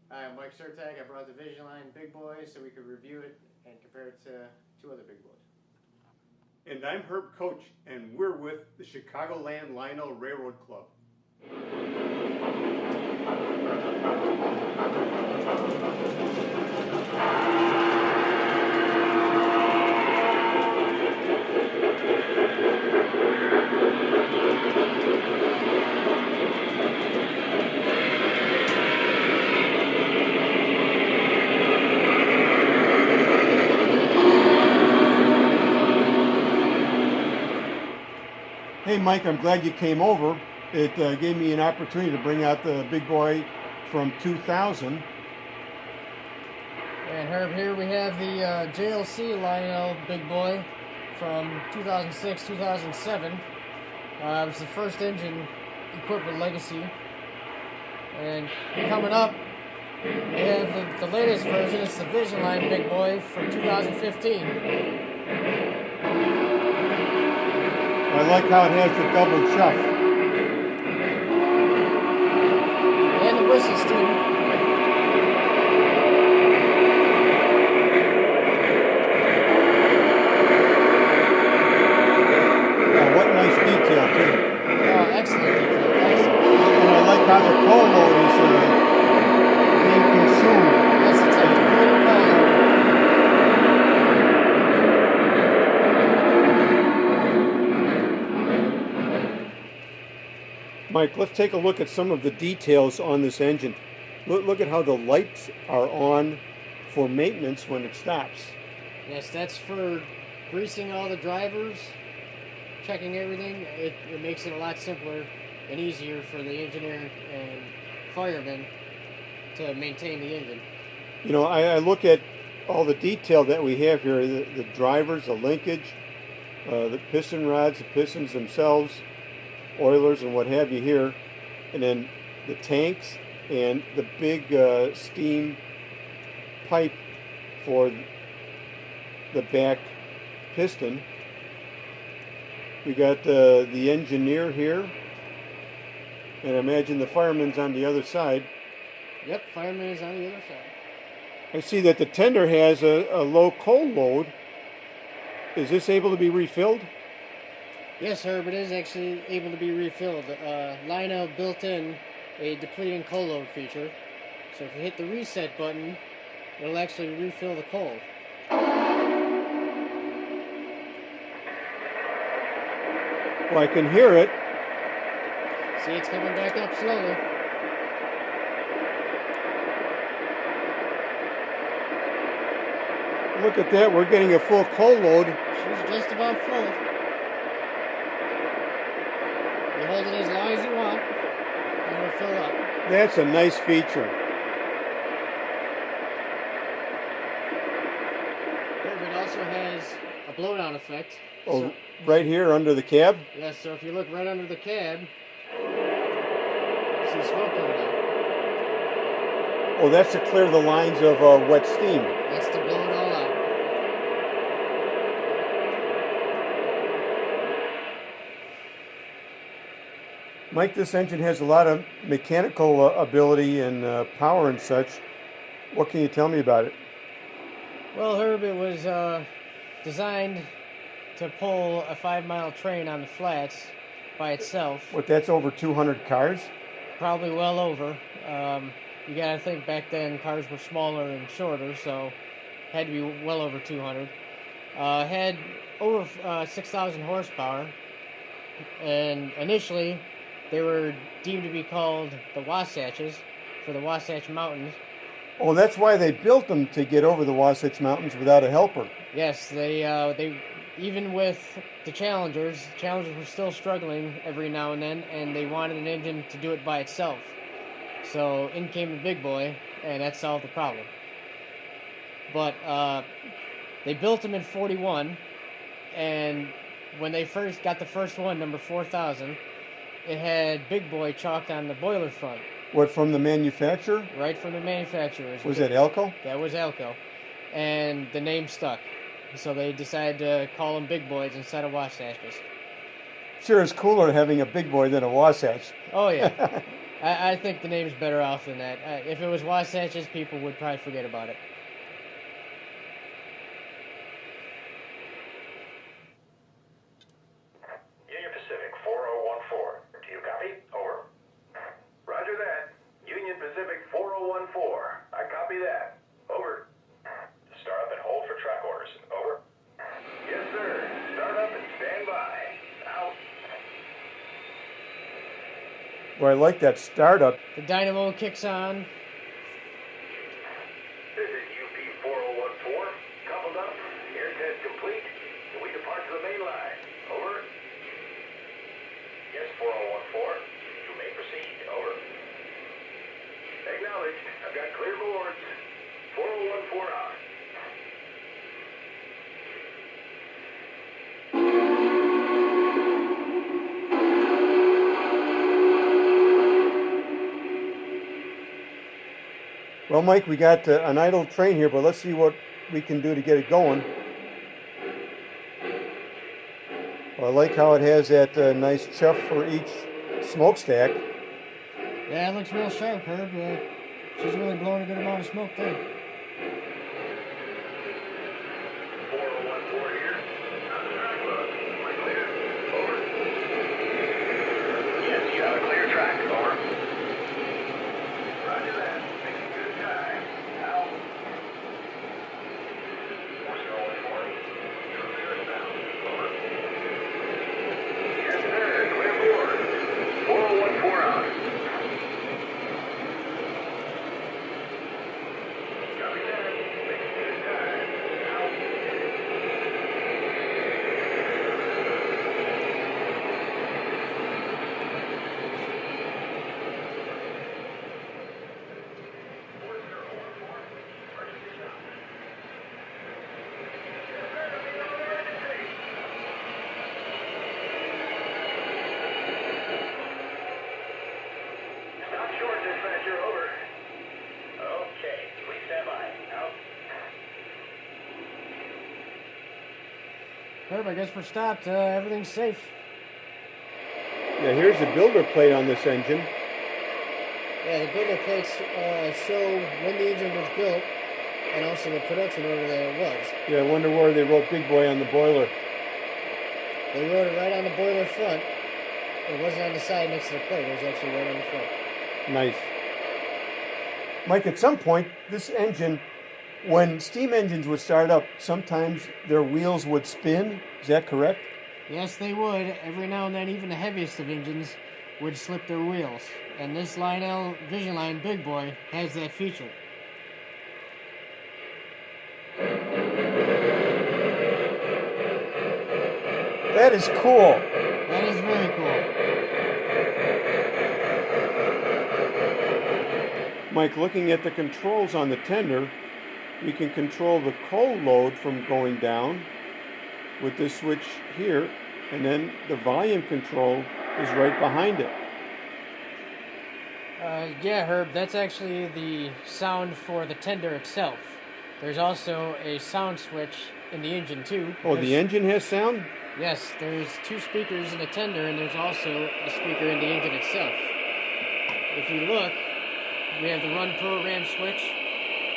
I'm Mike Surtag. I brought the Vision Line Big Boy so we could review it and compare it to two other big boys. And I'm Herb Coach, and we're with the Chicagoland Lionel Railroad Club. Hey Mike, I'm glad you came over. It gave me an opportunity to bring out the big boy from 2000. And Herb, here we have the JLC Lionel Big Boy from 2006-2007. It was the first engine equipped with Legacy. And coming up, we have the latest version. It's the Vision Line Big Boy from 2015. I like how it has the double chuff. And the whistles too. Yeah, what nice detail too. Oh, excellent detail. Excellent. And I like how the coal load is being consumed. That's the type of great color. Mike, let's take a look at some of the details on this engine. Look at how the lights are on for maintenance when it stops. Yes, that's for greasing all the drivers, checking everything. It makes it a lot simpler and easier for the engineer and firemen to maintain the engine. You know, I look at all the detail that we have here, the drivers, the linkage, the piston rods, the pistons themselves, oilers and what have you here, and then the tanks and the big steam pipe for the back piston. We got the engineer here, and I imagine the fireman's on the other side. Yep, fireman is on the other side. I see that the tender has a low coal load. Is this able to be refilled? Yes, Herb, it is actually able to be refilled. Lionel built in a depleting coal load feature. So if you hit the reset button, it'll actually refill the coal. Well, I can hear it. See, it's coming back up slowly. Look at that, we're getting a full coal load. She's just about full. You hold it as long as you want, and it'll fill up. That's a nice feature. It also has a blowdown effect. Oh, So, right here under the cab? yes, so if you look right under the cab, you see smoke coming out. Oh, that's to clear the lines of wet steam. That's to blow it all out. Mike, this engine has a lot of mechanical ability and power and such. What can you tell me about it? Well, Herb, it was designed to pull a 5-mile train on the flats by itself. What, that's over 200 cars? Probably well over. You gotta think back then cars were smaller and shorter, so had to be well over 200. Had over 6,000 horsepower, and initially they were deemed to be called the Wasatches for the Wasatch Mountains. Oh, that's why they built them, to get over the Wasatch Mountains without a helper. Yes, they even with the Challengers were still struggling every now and then, and they wanted an engine to do it by itself. So in came the Big Boy, and that solved the problem. But they built them in 41, and when they first got the first one, number 4000, it had Big Boy chalked on the boiler front. What, from the manufacturer? Right from the manufacturer. Was that Elco? That was Elco. And the name stuck. So they decided to call them Big Boys instead of Wasatches. Sure is cooler having a Big Boy than a Wasatch. Oh, yeah. I think the name's better off than that. If it was Wasatches, people would probably forget about it. Union Pacific 4014. Do you copy? Over. Roger that. Union Pacific 4014. I copy that. Over. Start up and hold for track orders. Over. Yes, sir. Start up and stand by. Out. Well, I like that startup. The dynamo kicks on. This is UP 4014. Coupled up. Air test complete. We depart to the main line. Over. Yes, 4014. You may proceed. Over. Acknowledged. I've got clear boards. 4014 out. Well, Mike, we got an idle train here, but let's see what we can do to get it going. Well, I like how it has that nice chuff for each smokestack. Yeah, it looks real sharp, Herb. She's really blowing a good amount of smoke there. 4014 here. How's the track look? Am I clear? Over. Yes, you have a clear track. Over. Roger that. Making good time. Out. 4014. You're clear south. Over. Yes, sir. Clear board. 4014 out. Copy that. Making good time. Out. Stop short, dispatcher. Over. Okay. Please stand by. Out. Herb, I guess we're stopped. Everything's safe. Yeah, here's the builder plate on this engine. Yeah, the builder plates show when the engine was built and also the production order that it was. Yeah, I wonder where they wrote Big Boy on the boiler. They wrote it right on the boiler front. It wasn't on the side next to the plate. It was actually right on the front. Nice. Mike, at some point, this engine, when steam engines would start up, sometimes their wheels would spin. Is that correct? Yes, they would. Every now and then, even the heaviest of engines would slip their wheels. And this Lionel Vision Line Big Boy has that feature. That is cool. That is very cool. Mike, looking at the controls on the tender, we can control the coal load from going down with this switch here, and then the volume control is right behind it. Yeah, Herb, that's actually the sound for the tender itself. There's also a sound switch in the engine, too. Oh, the engine has sound? Yes, there's two speakers in the tender, and there's also a speaker in the engine itself. If you look, we have the Run Program switch,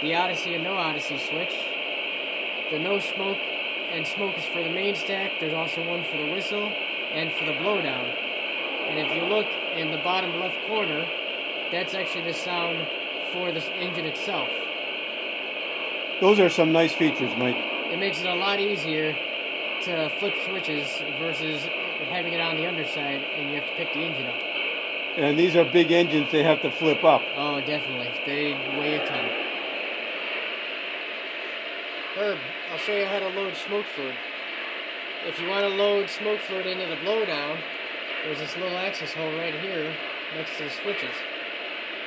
the Odyssey and No Odyssey switch, the No Smoke and Smoke is for the main stack. There's also one for the whistle and for the blowdown. And if you look in the bottom left corner, that's actually the sound for the engine itself. Those are some nice features, Mike. It makes it a lot easier to flip switches versus having it on the underside and you have to pick the engine up. And these are big engines they have to flip up. Oh, definitely. They weigh a ton. Herb, I'll show you how to load smoke fluid. If you want to load smoke fluid into the blowdown, there's this little access hole right here next to the switches.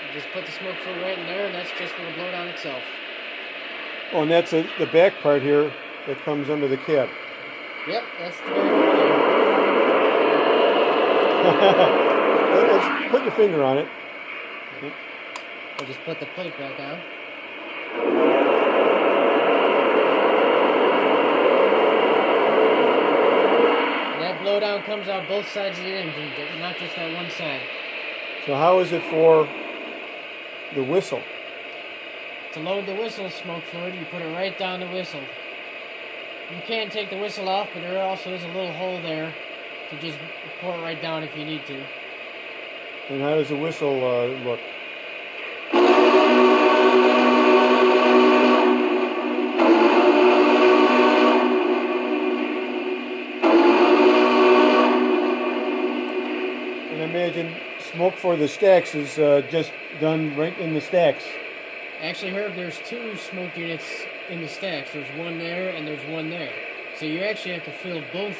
You just put the smoke fluid right in there, and that's just for the blowdown itself. Oh, and that's the back part here that comes under the cab. Yep, that's the Let's put your finger on it. I'll just put the plate back on. And that blowdown comes out both sides of the engine, not just that one side. So So how is it for the whistle? To load the whistle smoke fluid, you put it right down the whistle. You can take the whistle off, but there also is a little hole there to just pour it right down if you need to. And how does the whistle look? And I imagine smoke for the stacks is just done right in the stacks. Actually, Herb, there's two smoke units in the stacks. There's one there and there's one there. So you actually have to fill both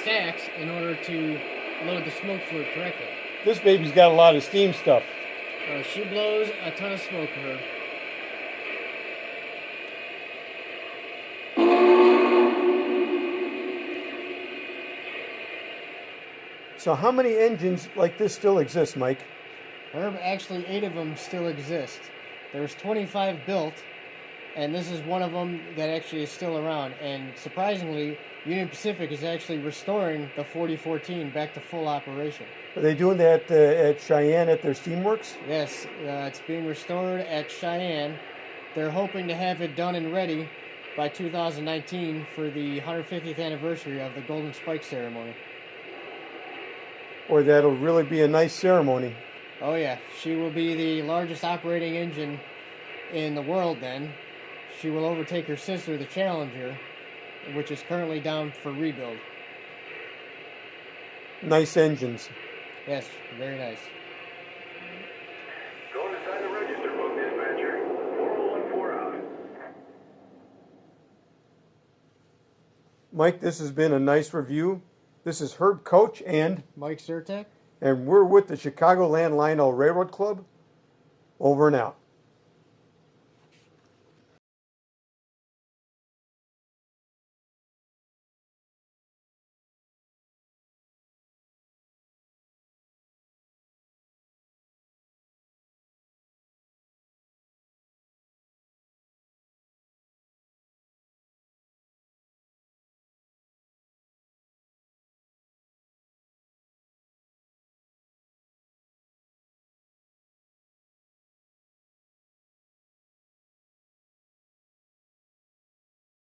stacks in order to load the smoke fluid correctly. This baby's got a lot of steam stuff. She blows a ton of smoke, Herb. So how many engines like this still exist, Mike? Herb, actually 8 of them still exist. There's 25 built, and this is one of them that actually is still around. And surprisingly, Union Pacific is actually restoring the 4014 back to full operation. Are they doing that at Cheyenne at their steamworks? Yes, it's being restored at Cheyenne. They're hoping to have it done and ready by 2019 for the 150th anniversary of the Golden Spike ceremony. Or that'll really be a nice ceremony. Oh yeah, she will be the largest operating engine in the world then. She will overtake her sister, the Challenger, which is currently down for rebuild. Nice engines. Yes, very nice. Going to sign the register book, dispatcher. 4014 out. Mike, this has been a nice review. This is Herb Coach and Mike Surtek? we're with the Chicagoland Lionel Railroad Club. Over and out.